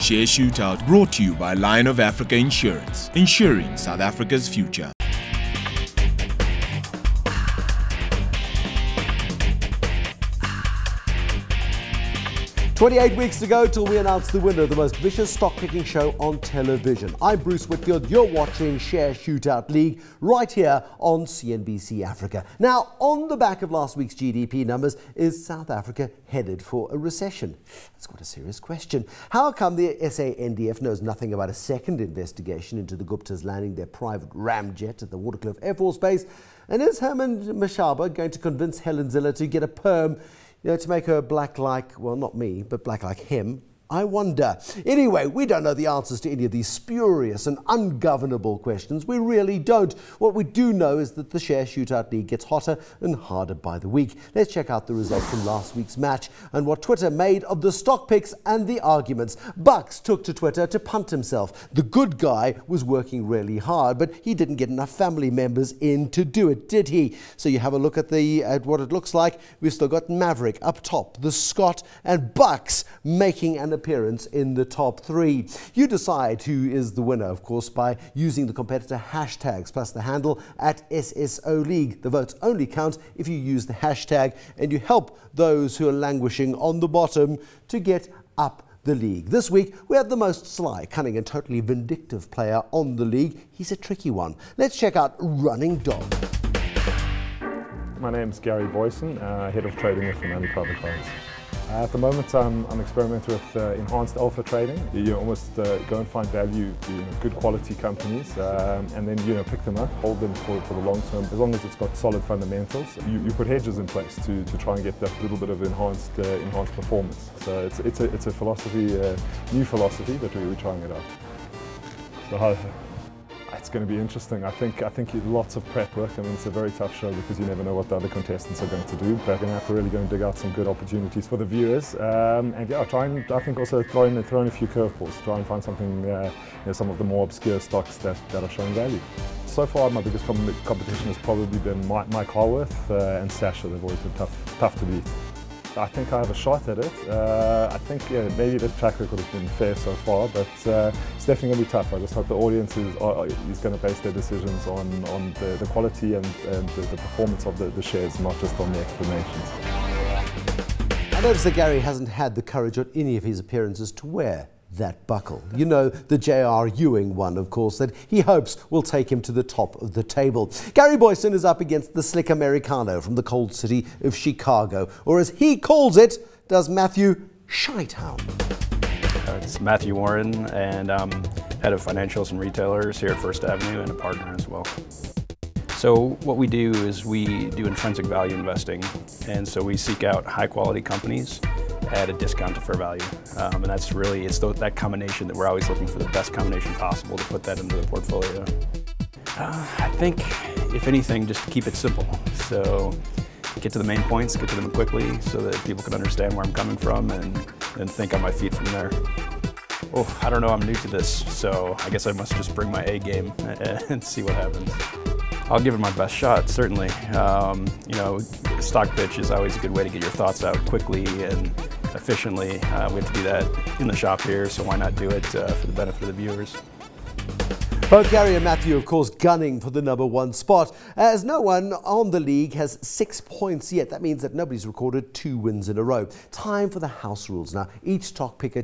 Share Shootout brought to you by Lion of Africa Insurance, insuring South Africa's future. 28 weeks to go till we announce the winner of the most vicious stock-picking show on television. I'm Bruce Whitfield. You're watching Share Shootout League right here on CNBC Africa. Now, on the back of last week's GDP numbers, is South Africa headed for a recession? That's quite a serious question. How come the SANDF knows nothing about a second investigation into the Guptas landing their private ramjet at the Waterkloof Air Force Base? And is Herman Mashaba going to convince Helen Zille to get a perm, to make her black like, well, not me, but black like him? I wonder. Anyway, we don't know the answers to any of these spurious and ungovernable questions. We really don't. What we do know is that the Share Shootout League gets hotter and harder by the week. Let's check out the results from last week's match and what Twitter made of the stock picks and the arguments. Bucks took to Twitter to punt himself. The good guy was working really hard, but he didn't get enough family members in to do it, did he? So you have a look at what it looks like. We've still got Maverick up top, the Scott and Bucks making an appearance in the top three. You decide who is the winner, of course, by using the competitor hashtags plus the handle at SSO League. The votes only count if you use the hashtag, and you help those who are languishing on the bottom to get up the league. This week, we have the most sly, cunning and totally vindictive player on the league. He's a tricky one. Let's check out Running Dog. My name's Gary Booysen, Head of Trading with Vunani Private Clients. At the moment, I'm experimenting with enhanced alpha trading. You almost go and find value in good quality companies, and then pick them up, hold them for the long term. As long as it's got solid fundamentals, you put hedges in place to try and get that little bit of enhanced performance. So it's a philosophy, new philosophy, but we're trying it out. So it's going to be interesting. I think lots of prep work. I mean, it's a very tough show because you never know what the other contestants are going to do. But we're going to have to really go and dig out some good opportunities for the viewers. And yeah, I think also throw in a few curveballs. Try and find something, some of the more obscure stocks that are showing value. So far, my biggest competition has probably been Mike Harworth and Sasha. They've always been tough to beat. I think I have a shot at it. I think maybe the track record has been fair so far, but it's definitely going to be tough. I just hope the audience is going to base their decisions on the quality and the performance of the shares, not just on the explanations. I notice that Gary hasn't had the courage on any of his appearances to wear that buckle. You know, the J.R. Ewing one, of course, that he hopes will take him to the top of the table. Gary Booysen is up against the slick Americano from the cold city of Chicago, or as he calls it, does Mathew Shitetown. It's Mathew Warren, and I'm head of financials and retailers here at First Avenue and a partner as well. So what we do is we do intrinsic value investing, and so we seek out high quality companies at a discount to fair value. And that's really, that combination that we're always looking for the best combination possible to put that into the portfolio. I think, if anything, just keep it simple. So get to the main points, get to them quickly so that people can understand where I'm coming from and think on my feet from there. Oh, I don't know, I'm new to this, so I guess I must just bring my A game and see what happens. I'll give it my best shot, certainly. Stock pitch is always a good way to get your thoughts out quickly and efficiently. We have to do that in the shop here, so why not do it for the benefit of the viewers? Both Gary and Mathew, of course, gunning for the #1 spot, as no one on the league has 6 points yet. That means that nobody's recorded 2 wins in a row. Time for the house rules now. Each stock picker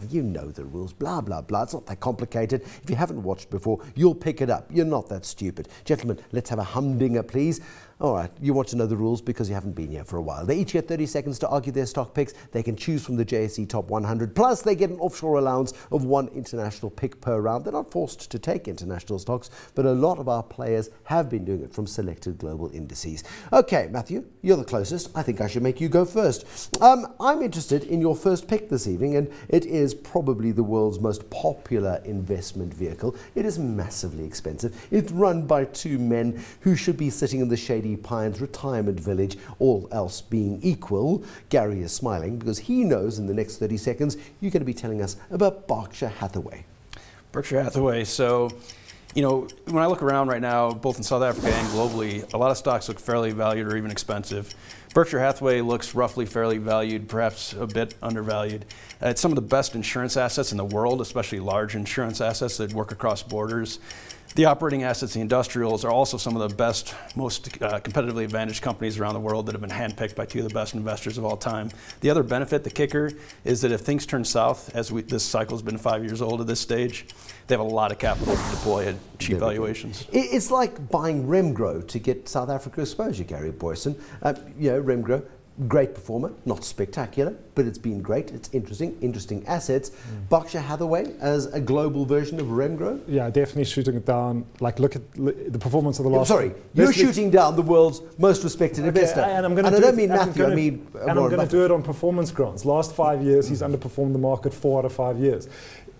you know the rules, blah, blah, blah. It's not that complicated. If you haven't watched before, you'll pick it up. You're not that stupid. Gentlemen, let's have a humdinger, please. All right, you want to know the rules because you haven't been here for a while. They each get 30 seconds to argue their stock picks. They can choose from the JSE Top 100. Plus, they get an offshore allowance of 1 international pick per round. They're not forced to take international stocks, but a lot of our players have been doing it from selected global indices. Okay, Mathew, you're the closest. I think I should make you go first. I'm interested in your first pick this evening, and it is probably the world's most popular investment vehicle. It is massively expensive. It's run by 2 men who should be sitting in the shady Pines retirement village, all else being equal. Gary is smiling because he knows in the next 30 seconds you're going to be telling us about Berkshire Hathway. Berkshire Hathway. So, when I look around right now, both in South Africa and globally, a lot of stocks look fairly valued or even expensive. Berkshire Hathway looks roughly fairly valued, perhaps a bit undervalued. It's some of the best insurance assets in the world, especially large insurance assets that work across borders. The operating assets, the industrials, are also some of the best, most competitively advantaged companies around the world that have been handpicked by two of the best investors of all time. The other benefit, the kicker, is that if things turn south, as this cycle has been 5 years old at this stage, they have a lot of capital to deploy at cheap valuations. It's like buying Remgro to get South Africa exposure, Gary Booysen. Remgro, great performer, not spectacular, but it's been great. It's interesting assets. Berkshire Hathway as a global version of Remgro? Yeah, definitely shooting it down. Like, look at the performance of the last... Sorry, you're shooting down the world's most respected investor. And I don't mean Mathew, I mean And I'm going to do it on performance grounds. Last 5 years, he's underperformed the market 4 out of 5 years.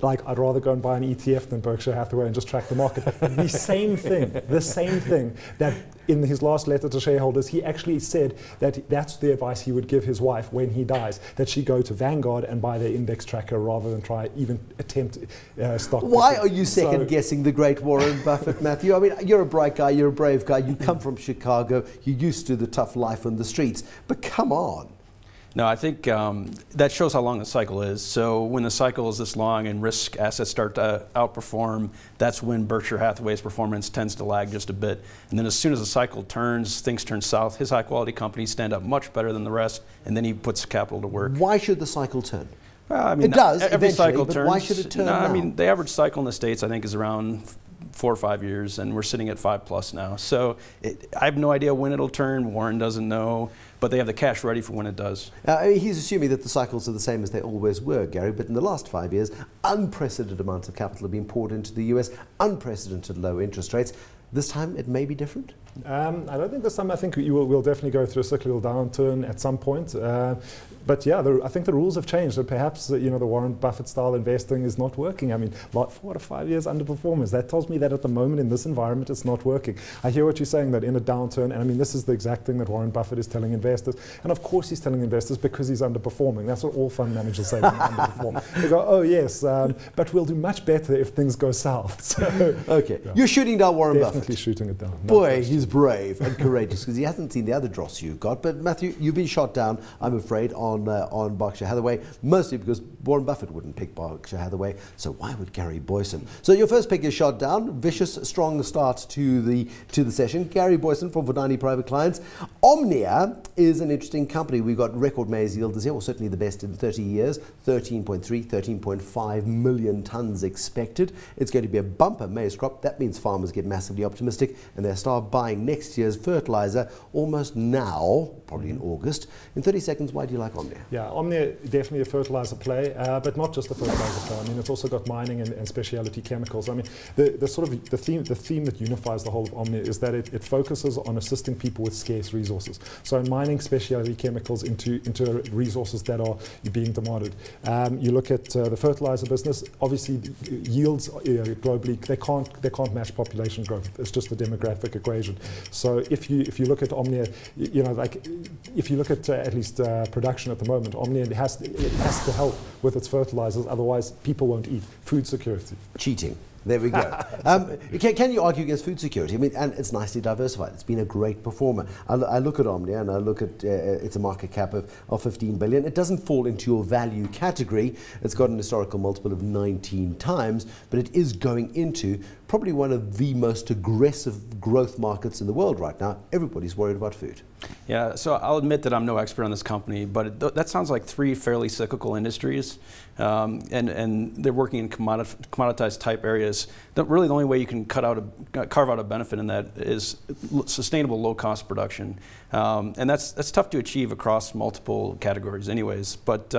Like, I'd rather go and buy an ETF than Berkshire Hathaway and just track the market. the same thing that in his last letter to shareholders, he actually said that that's the advice he would give his wife when he dies, that she go to Vanguard and buy their index tracker rather than try even attempt stock. Why are you second guessing the great Warren Buffett, Mathew? I mean, you're a bright guy, you're a brave guy, you come from Chicago, you're used to the tough life on the streets, but come on. No, I think that shows how long the cycle is. So when the cycle is this long and risk assets start to outperform, that's when Berkshire Hathaway's performance tends to lag just a bit. And then as soon as the cycle turns, things turn south, his high quality companies stand up much better than the rest, and then he puts capital to work. Why should the cycle turn? Well, I mean, it does, every cycle but turns. Why should it turn now? I mean, the average cycle in the States, I think, is around 4 or 5 years, and we're sitting at 5+ now. So I have no idea when it'll turn. Warren doesn't know, but they have the cash ready for when it does. He's assuming that the cycles are the same as they always were, Gary, but in the last 5 years, unprecedented amounts of capital have been poured into the US, unprecedented low interest rates. This time it may be different? I don't think this time. I think we'll definitely go through a cyclical downturn at some point. But yeah, I think the rules have changed. And perhaps the Warren Buffett style investing is not working. I mean, 4 to 5 years underperformance. That tells me that at the moment in this environment, it's not working. I hear what you're saying, that in a downturn, and I mean, this is the exact thing that Warren Buffett is telling investors. And of course he's telling investors because he's underperforming. That's what all fund managers say when they underperform. They go, oh yes, but we'll do much better if things go south. So, okay, yeah. You're shooting down Warren Buffett. Definitely shooting it down. Boy, he's brave and courageous because he hasn't seen the other dross you've got. But Mathew, you've been shot down, I'm afraid, on Berkshire Hathaway, mostly because Warren Buffett wouldn't pick Berkshire Hathaway. So why would Gary Booysen? So your first pick is shot down. Vicious, strong start to the session. Gary Booysen from Vunani Private Clients. Ominia is an interesting company. We've got record maize yield this year, well, certainly the best in 30 years. 13.3, 13.5 million tons expected. It's going to be a bumper maize crop. That means farmers get massively optimistic and they'll start buying next year's fertilizer almost now, probably in August. In 30 seconds, why do you like Ominia? Yeah, Ominia, definitely a fertilizer play, but not just a fertilizer play. I mean, it's also got mining and specialty chemicals. I mean, the theme that unifies the whole of Ominia is that it focuses on assisting people with scarce resources. So in mining specialty chemicals into resources that are being demanded. You look at the fertilizer business. Obviously, yields globally they can't match population growth. It's just a demographic equation. So if you look at Ominia, if you look at least production at the moment, Ominia has to help with its fertilizers. Otherwise, people won't eat. Food security. Cheating. There we go. Can you argue against food security? I mean, and it's nicely diversified. It's been a great performer. I look at Ominia and I look at it's a market cap of 15 billion. It doesn't fall into your value category. It's got an historical multiple of 19 times, but it is going into probably one of the most aggressive growth markets in the world right now. Everybody's worried about food. Yeah, so I'll admit that I'm no expert on this company, but that sounds like 3 fairly cyclical industries, and they're working in commoditized type areas. Really the only way you can carve out a benefit in that is sustainable low-cost production, and that's tough to achieve across multiple categories anyways. But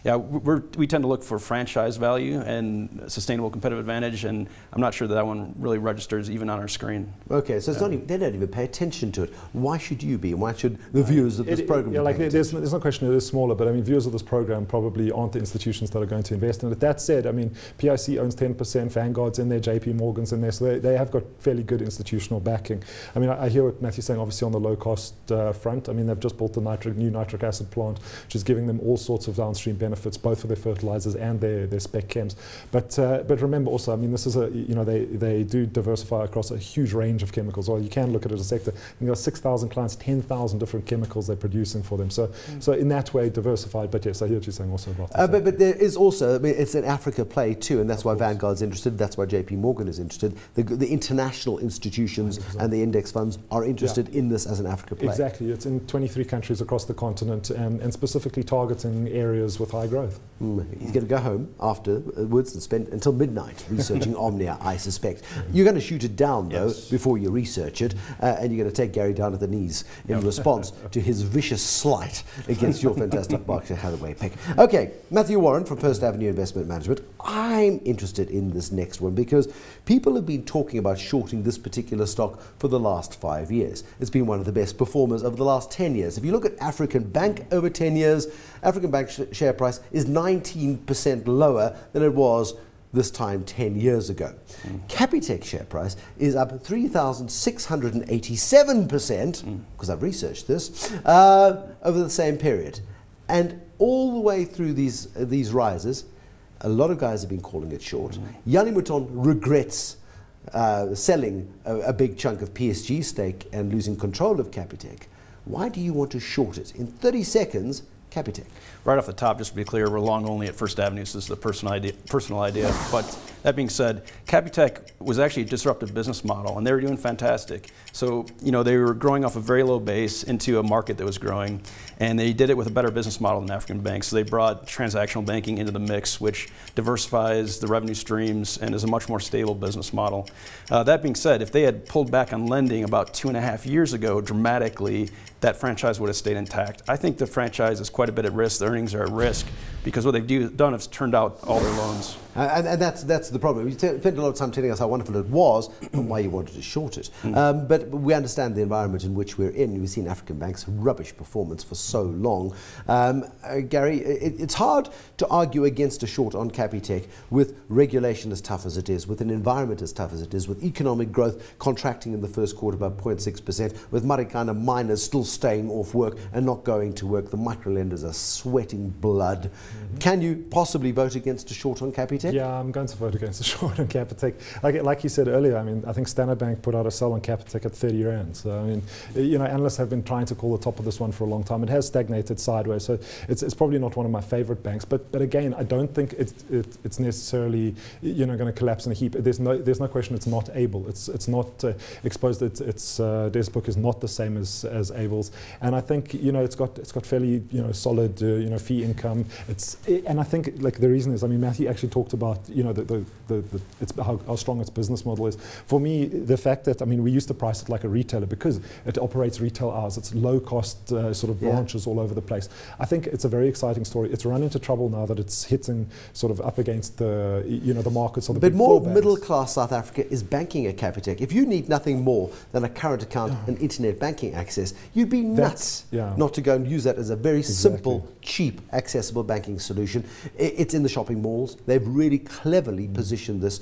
yeah, we tend to look for franchise value and sustainable competitive advantage, and I'm not sure that one really registers even on our screen. Okay, so it's not even, they don't even pay attention to it. Why should you be? Why should the viewers of this program be? Like there's no question it is smaller, but I mean, viewers of this program probably aren't the institutions that are going to invest in it. That said, I mean, PIC owns 10%, Vanguard's in there, JP Morgan's in there, so they have got fairly good institutional backing. I mean, I hear what Mathew's saying, obviously on the low cost front. I mean, they've just built the new nitric acid plant, which is giving them all sorts of downstream benefits, both for their fertilizers and their spec chems. But remember also, I mean, this is they do diversify across a huge range of chemicals. Or you can look at it as a sector. You've got 6,000 clients, 10,000 10,000 different chemicals they're producing for them. So in that way, diversified. But yes, I hear what you're saying also about that. But there is also, I mean, it's an Africa play too, and that's why Vanguard's interested, that's why JP Morgan is interested. The international institutions 100%. And the index funds are interested in this as an Africa play. Exactly. It's in 23 countries across the continent and specifically targeting areas with high growth. He's going to go home afterwards and spend until midnight researching Ominia, I suspect. You're going to shoot it down, though, before you research it, and you're going to take Gary down at the knees in response to his vicious slight against your fantastic Berkshire Hathway pick. Okay, Mathew Warren from First Avenue Investment Management. I'm interested in this next one because people have been talking about shorting this particular stock for the last 5 years. It's been one of the best performers over the last 10 years. If you look at African Bank over 10 years, African Bank share price is 19% lower than it was this time 10 years ago. Capitec share price is up 3,687%, because I've researched this, over the same period. And all the way through these rises, a lot of guys have been calling it short. Yanni Mouton regrets selling a big chunk of PSG stake and losing control of Capitec. Why do you want to short it? In 30 seconds, Capitec. Right off the top, just to be clear, we're long only at First Avenue, so this is a personal idea. But that being said, Capitec was actually a disruptive business model, and they were doing fantastic. So, you know, they were growing off a very low base into a market that was growing, and they did it with a better business model than African banks. So they brought transactional banking into the mix, which diversifies the revenue streams and is a much more stable business model. That being said, if they had pulled back on lending about 2.5 years ago dramatically, that franchise would have stayed intact. I think the franchise is quite a bit at risk. The earnings are at risk because what they've done is turned out all their loans. And that's the problem. You spent a lot of time telling us how wonderful it was and why you wanted to short it. But we understand the environment in which we're in. We've seen African banks' rubbish performance for so long. Gary, it's hard to argue against a short on Capitec with regulation as tough as it is, with an environment as tough as it is, with economic growth contracting in the first quarter by 0.6%, with Marikana miners still staying off work and not going to work. The microlenders are sweating blood. Can you possibly vote against a short on Capitec? Yeah, I'm going to vote against a short on Capitec. Like you said earlier, I mean, I think Standard Bank put out a sell on Capitec at 30 rand. So, I mean, you know, analysts have been trying to call the top of this one for a long time. It has stagnated sideways, so it's probably not one of my favorite banks. But again, I don't think it's necessarily, you know, going to collapse in a heap. There's no question it's not able. It's not exposed. This book is not the same as Abel's, and I think, you know, it's got fairly, you know, solid fee income. And I think, like, the reason is, I mean, Mathew actually talked about, you know, how strong its business model is. For me, the fact that, I mean, we used to price it like a retailer because it operates retail hours. It's low cost sort of branches all over the place. I think it's a very exciting story. It's run into trouble now that it's hitting sort of up against the, you know, the markets of the big four banks. But more middle class South Africa is banking at Capitec. If you need nothing more than a current account and internet banking access, you'd be nuts not to go and use that as a very simple, cheap, accessible banking solution. It's in the shopping malls. They've really cleverly positioned this.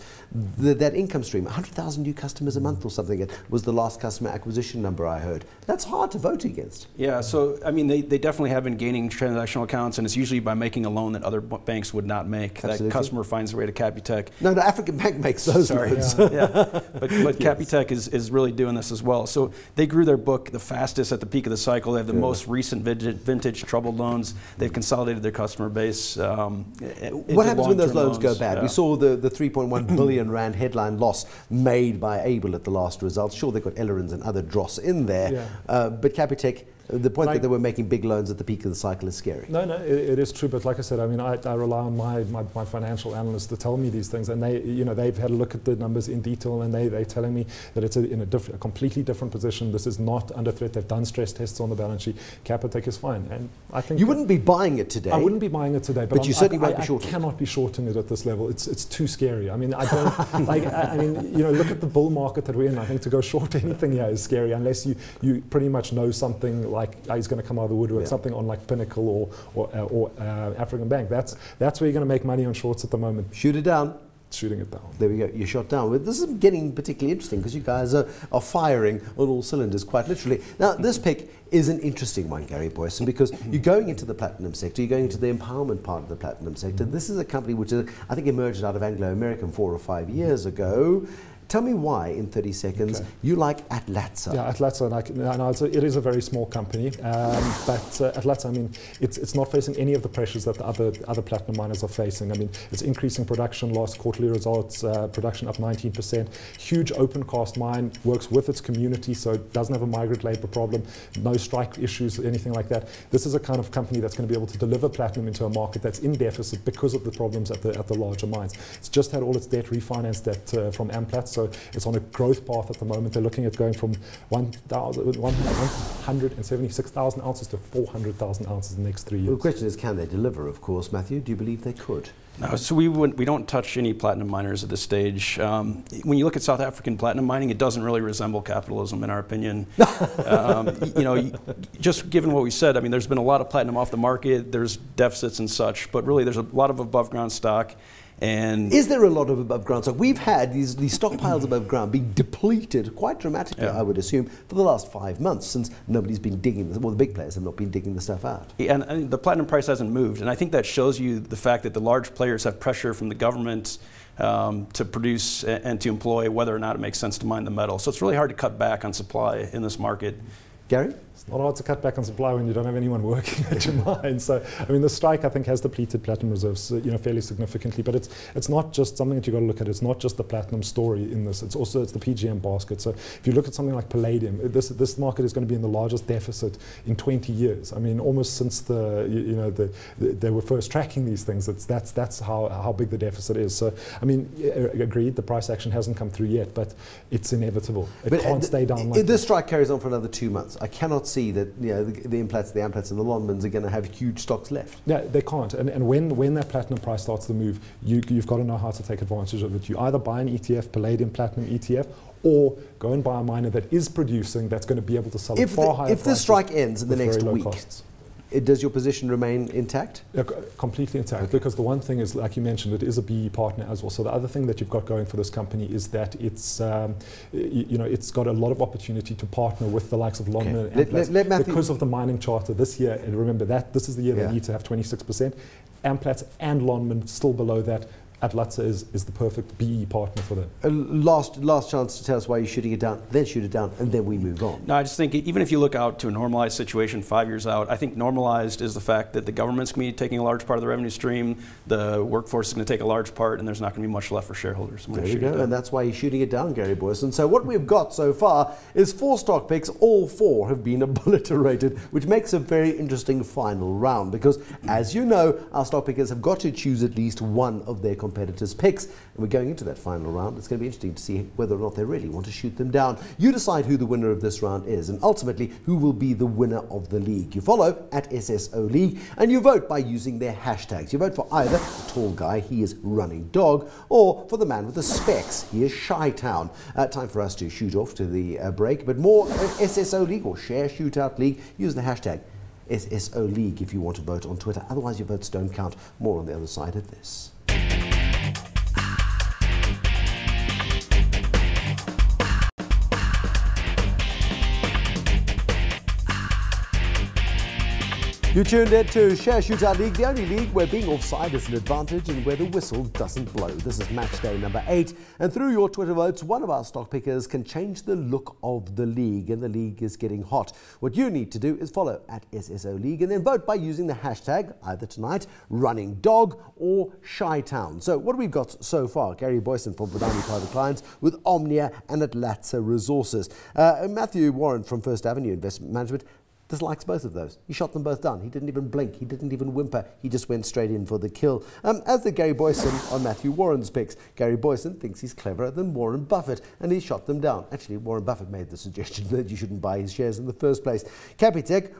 That income stream, 100,000 new customers a month or something, it was the last customer acquisition number I heard. That's hard to vote against. Yeah, so I mean, they definitely have been gaining transactional accounts, and it's usually by making a loan that other banks would not make. Absolutely. That customer finds their way to Capitec. No, the African Bank makes those loans. But Capitec is really doing this as well. So they grew their book the fastest at the peak of the cycle. They have the most recent vintage troubled loans. They've consolidated their customer base. What happens when those loans go bad? We saw the 3.1 billion rand headline loss made by Abel at the last results. Sure, they've got Ellerins and other dross in there, but Capitec, the point that they were making big loans at the peak of the cycle is scary. No, it is true. But like I said, I mean, I rely on my financial analysts to tell me these things, and they've had a look at the numbers in detail, and they're telling me that it's in a completely different position. This is not under threat. They've done stress tests on the balance sheet. Capitec is fine, and I think you wouldn't be buying it today. I wouldn't be buying it today, but you certainly won't be shorting. I cannot be shorting it at this level. It's too scary. I mean, I don't like. I mean, you know, look at the bull market that we're in. I think to go short anything here is scary unless you pretty much know something like he's going to come out of the woodwork, something on like Pinnacle or African Bank. That's where you're going to make money on shorts at the moment. Shoot it down. Shooting it down. There we go. You're shot down. Well, this is getting particularly interesting because you guys are firing on all cylinders, quite literally. Now, this pick is an interesting one, Gary Booysen, because you're going into the platinum sector, you're going into the empowerment part of the platinum sector. This is a company which I think emerged out of Anglo-American 4 or 5 years ago. Tell me why, in 30 seconds, you like Atlatsa. Yeah, Atlatsa, and it is a very small company, but Atlatsa, I mean, it's not facing any of the pressures that the other platinum miners are facing. I mean, it's increasing production, last quarterly results, production up 19%, huge open cast mine, works with its community, so it doesn't have a migrant labor problem, no strike issues, anything like that. This is a kind of company that's going to be able to deliver platinum into a market that's in deficit because of the problems at the larger mines. It's just had all its debt refinanced from Atlatsa, so it's on a growth path at the moment. They're looking at going from 176,000 ounces to 400,000 ounces in the next 3 years. Well, the question is, can they deliver, of course, Mathew? Do you believe they could? No, so we don't touch any platinum miners at this stage. When you look at South African platinum mining, it doesn't really resemble capitalism, in our opinion. You know, just given what we said, I mean, there's been a lot of platinum off the market. There's deficits and such, but really, there's a lot of above ground stock. And is there a lot of above ground stock? We've had these stockpiles above ground being depleted quite dramatically, I would assume, for the last 5 months, since nobody's been digging this. Well, the big players have not been digging the stuff out. And the platinum price hasn't moved, and I think that shows you the fact that the large players have pressure from the government to produce and to employ whether or not it makes sense to mine the metal. So it's really hard to cut back on supply in this market. Gary? It's not hard to cut back on supply when you don't have anyone working at your mine. So, I mean, the strike, I think, has depleted platinum reserves, fairly significantly. But it's not just something that you've got to look at. It's not just the platinum story in this. It's also the PGM basket. So, if you look at something like palladium, this market is going to be in the largest deficit in 20 years. I mean, almost since they were first tracking these things. That's how big the deficit is. So, I mean, agreed, the price action hasn't come through yet, but it's inevitable. It can't stay down like this. This strike carries on for another 2 months. I cannot see that the Implats, the Amplats and the Lonmans are going to have huge stocks left. Yeah, they can't. And when that platinum price starts to move, you've got to know how to take advantage of it. You either buy an ETF, palladium platinum ETF, or go and buy a miner that is producing, that's going to be able to sell at far higher prices. If the strike ends in the next week, costs. Does your position remain intact? Yeah, completely intact, because the one thing is, like you mentioned, it is a BE partner as well. So the other thing that you've got going for this company is that it's, it's got a lot of opportunity to partner with the likes of Lonman and Amplats because of the mining charter this year. And remember that this is the year they need to have 26%. Amplats and Lonman still below that. Atlatsa is the perfect BE partner for them. Last chance to tell us why you're shooting it down, then shoot it down, and then we move on. No, I just think even if you look out to a normalized situation 5 years out, I think normalized is the fact that the government's going to be taking a large part of the revenue stream, the workforce is going to take a large part, and there's not going to be much left for shareholders. There you go, and that's why you're shooting it down, Gary Booysen. So what we've got so far is 4 stock picks. All 4 have been obliterated, which makes a very interesting final round, because, as you know, our stock pickers have got to choose at least one of their competitors' picks, and we're going into that final round. It's going to be interesting to see whether or not they really want to shoot them down. You decide who the winner of this round is, and ultimately who will be the winner of the league. You follow at SSO League, and you vote by using their hashtags. You vote for either the tall guy, he is Running Dog, or for the man with the specs, he is Shy Town. Time for us to shoot off to the break, but more SSO League or Share Shootout League, use the hashtag SSO League if you want to vote on Twitter. Otherwise your votes don't count. More on the other side of this. You tuned in to Share Shootout League, the only league where being offside is an advantage and where the whistle doesn't blow. This is match day number 8, and through your Twitter votes, one of our stock pickers can change the look of the league, and the league is getting hot. What you need to do is follow at SSO League and then vote by using the hashtag, either tonight, Running Dog or Shy Town. So what have we got so far? Gary Booysen from Vunani Private Clients with Ominia and Atlatsa Resources. Mathew Warren from First Avenue Investment Management dislikes both of those. He shot them both down. He didn't even blink. He didn't even whimper. He just went straight in for the kill. As did Gary Booysen on Mathew Warren's picks. Gary Booysen thinks he's cleverer than Warren Buffett, and he shot them down. Actually, Warren Buffett made the suggestion that you shouldn't buy his shares in the first place. Capitec,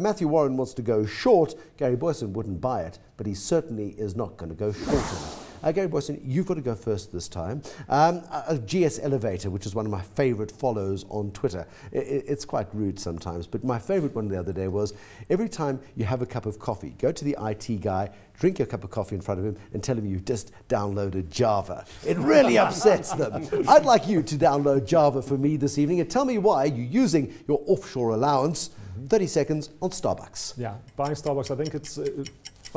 Mathew Warren wants to go short. Gary Booysen wouldn't buy it, but he certainly is not going to go short on it. Gary Booysen, you've got to go first this time. A GS Elevator, which is one of my favorite follows on Twitter. It's quite rude sometimes, but my favorite one the other day was, every time you have a cup of coffee, go to the IT guy, drink your cup of coffee in front of him and tell him you've just downloaded Java. It really upsets them. I'd like you to download Java for me this evening and tell me why you're using your offshore allowance. 30 seconds on Starbucks. Yeah, buying Starbucks, I think it's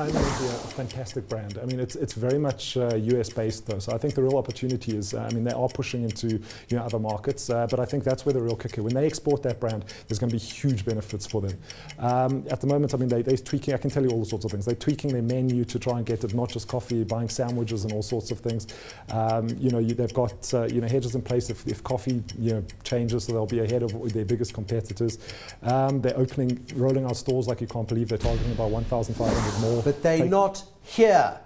fundamentally a fantastic brand. I mean, it's very much US based though, so I think the real opportunity is, I mean, they are pushing into other markets, but I think that's where the real kicker. When they export that brand, there's going to be huge benefits for them. At the moment, I mean, they're tweaking. I can tell you all sorts of things. They're tweaking their menu to try and get it not just coffee, buying sandwiches and all sorts of things. They've got hedges in place if coffee changes, so they'll be ahead of their biggest competitors. They're rolling out stores like you can't believe. They're targeting about 1,500 more. But they're not here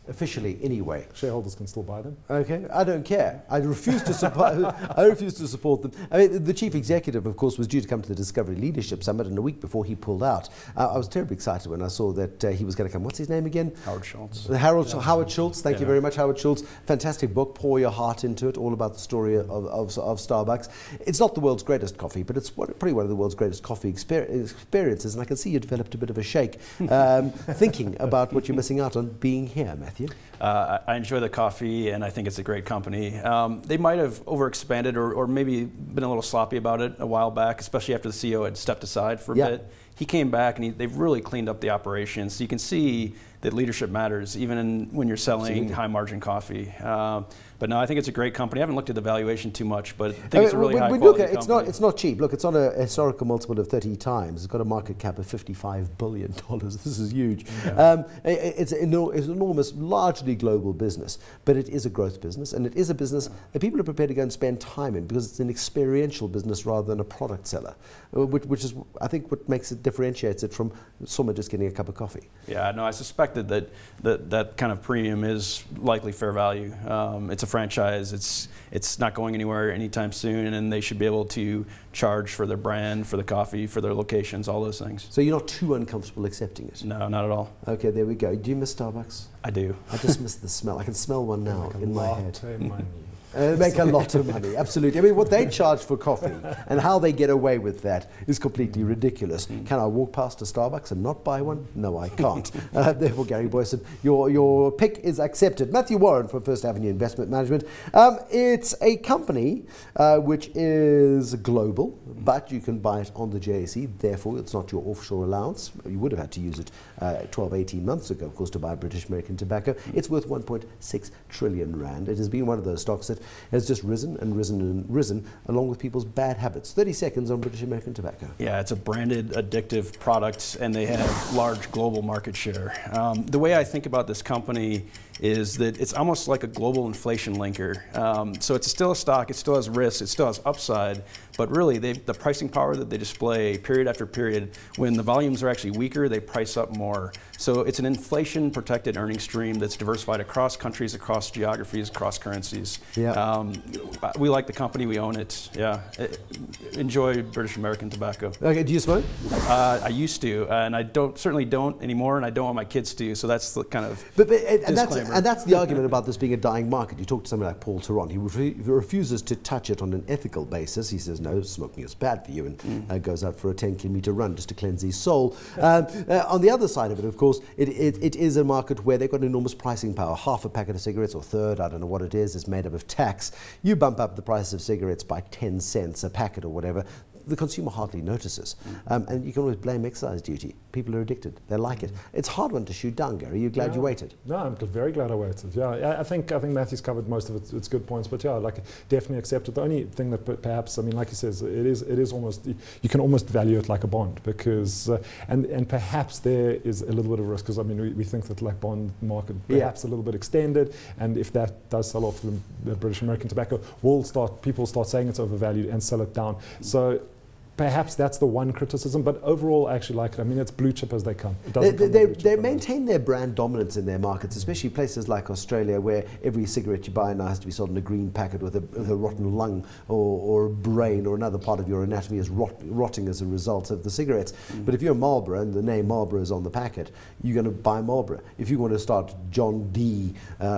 officially anyway. Shareholders can still buy them. Okay, I don't care. I refuse to support. I refuse to support them. I mean, the chief executive, of course, was due to come to the Discovery Leadership Summit, and a week before he pulled out. I was terribly excited when I saw that he was going to come. What's his name again? Howard Schultz. Howard Schultz. Thank you very much, Howard Schultz. Fantastic book. Pour your heart into it. All about the story of Starbucks. It's not the world's greatest coffee, but it's probably one of the world's greatest coffee experiences. And I can see you developed a bit of a shake thinking about what you're missing out on being here, Mathew. I enjoy the coffee, and I think it's a great company. They might have overexpanded or maybe been a little sloppy about it a while back, especially after the CEO had stepped aside for a bit. He came back, and they've really cleaned up the operations. So you can see that leadership matters, even when you're selling high-margin coffee. But no, I think it's a great company. I haven't looked at the valuation too much, but I think it's a really high-quality company. It's not cheap. Look, it's on a historical multiple of 30 times. It's got a market cap of $55 billion. This is huge. Yeah. It's an enormous, largely global business, but it is a growth business, and it is a business that people are prepared to go and spend time in because it's an experiential business rather than a product seller, which is, I think, what differentiates it from someone just getting a cup of coffee. Yeah, no, I suspected that kind of premium is likely fair value. It's a franchise. It's not going anywhere anytime soon, and they should be able to charge for their brand, for the coffee, for their locations, all those things. So you're not too uncomfortable accepting it? No, not at all. Okay, there we go. Do you miss Starbucks? I do. I just miss the smell. I can smell one now in my head. Money. Make a lot of money, absolutely. I mean, what they charge for coffee and how they get away with that is completely ridiculous. Can I walk past a Starbucks and not buy one? No, I can't. Therefore, Gary Booysen, your pick is accepted. Mathew Warren from First Avenue Investment Management. It's a company which is global, but you can buy it on the JSE. Therefore, it's not your offshore allowance. You would have had to use it 12, 18 months ago, of course, to buy British American Tobacco. It's worth 1.6 trillion rand. It has been one of those stocks that has just risen and risen and risen along with people's bad habits. 30 seconds on British American Tobacco. Yeah, it's a branded addictive product, and they have large global market share. The way I think about this company is that it's almost like a global inflation linker. So it's still a stock, it still has risk, it still has upside, but really the pricing power that they display period after period, when the volumes are actually weaker, they price up more. So it's an inflation protected earning stream that's diversified across countries, across geographies, across currencies. Yeah. We like the company, we own it. Yeah. Enjoy British American Tobacco. Okay, do you smoke? I used to, and I certainly don't anymore, and I don't want my kids to, so that's the kind of and that's the argument about this being a dying market. You talk to somebody like Paul Theron, he refuses to touch it on an ethical basis. He says, no, smoking is bad for you, and goes out for a 10-kilometer run just to cleanse his soul. On the other side of it, of course, it is a market where they've got enormous pricing power. Half a packet of cigarettes, or third, I don't know what it is made up of tax. You bump up the price of cigarettes by 10 cents a packet or whatever, the consumer hardly notices. And you can always blame excise duty. People are addicted. They like it. It's a hard one to shoot down, Gary. Are you glad you waited? No, I'm very glad I waited. Yeah, I think Matthew's covered most of its good points, but yeah, like definitely accept it. The only thing that perhaps, I mean, like he says, it is almost, you can almost value it like a bond because, and perhaps there is a little bit of risk because I mean, we think that like bond market perhaps a little bit extended, and if that does sell off the British American Tobacco, people start saying it's overvalued and sell it down. So perhaps that's the one criticism, but overall I actually like it. I mean, it's blue chip as they come. They maintain their brand dominance in their markets, especially places like Australia where every cigarette you buy now has to be sold in a green packet with a rotten lung or a brain or another part of your anatomy is rotting as a result of the cigarettes. But if you're Marlboro and the name Marlboro is on the packet, you're going to buy Marlboro. If you want to start John D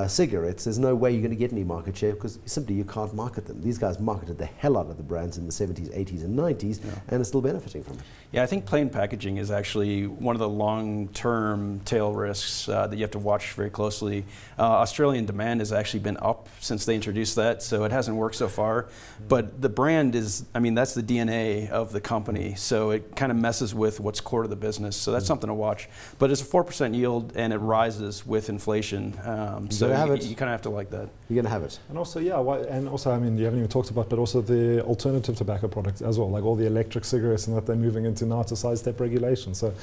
cigarettes, there's no way you're going to get any market share because simply you can't market them. These guys marketed the hell out of the brands in the 70s, 80s and 90s. and are still benefiting from it. Yeah, I think plain packaging is actually one of the long-term tail risks that you have to watch very closely. Australian demand has actually been up since they introduced that, so it hasn't worked so far. But the brand is, I mean, that's the DNA of the company, so it kind of messes with what's core to the business. So that's something to watch. But it's a 4% yield, and it rises with inflation. So you kind of have to like that. You're going to have it. And also, yeah, and also, I mean, you haven't even talked about, but also the alternative tobacco products as well, like all the electric cigarettes and that they're moving into now to side-step regulation. So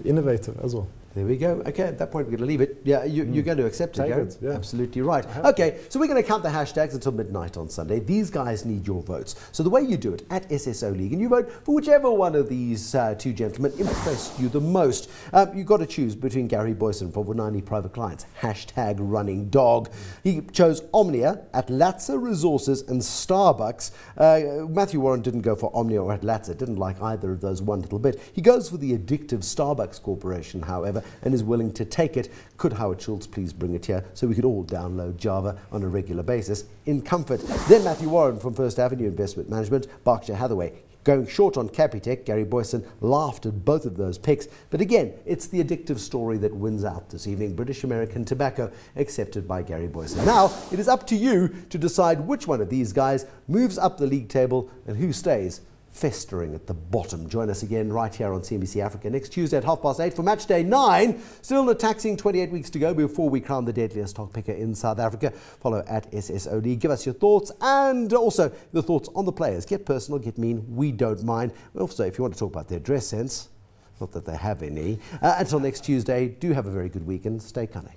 innovative as well. There we go. Okay, at that point we're going to leave it. Yeah, you're going to accept it, Gary? Yeah. Absolutely right. Okay, so we're going to count the hashtags until midnight on Sunday. These guys need your votes. So the way you do it, at SSO League, and you vote for whichever one of these two gentlemen impressed you the most. You've got to choose between Gary Booysen for Vunani Private Clients, hashtag running dog. He chose Ominia, Atlatsa Resources, and Starbucks. Mathew Warren didn't go for Ominia or Atlatsa, didn't like either of those one little bit. He goes for the addictive Starbucks Corporation, however, and is willing to take it. Could Howard Schultz please bring it here so we could all download Java on a regular basis in comfort. Then Mathew Warren from First Avenue Investment Management, Berkshire Hathway. Going short on Capitec, Gary Booysen laughed at both of those picks. But again, it's the addictive story that wins out this evening. British American Tobacco, accepted by Gary Booysen. Now, it is up to you to decide which one of these guys moves up the league table and who stays festering at the bottom. Join us again right here on CNBC Africa next Tuesday at 8:30 for match day 9. Still a taxing 28 weeks to go before we crown the deadliest stock picker in South Africa. Follow at SSO League. Give us your thoughts and also the thoughts on the players. Get personal, get mean. We don't mind. Also, if you want to talk about their dress sense, not that they have any. Until next Tuesday, do have a very good weekend. Stay cunning.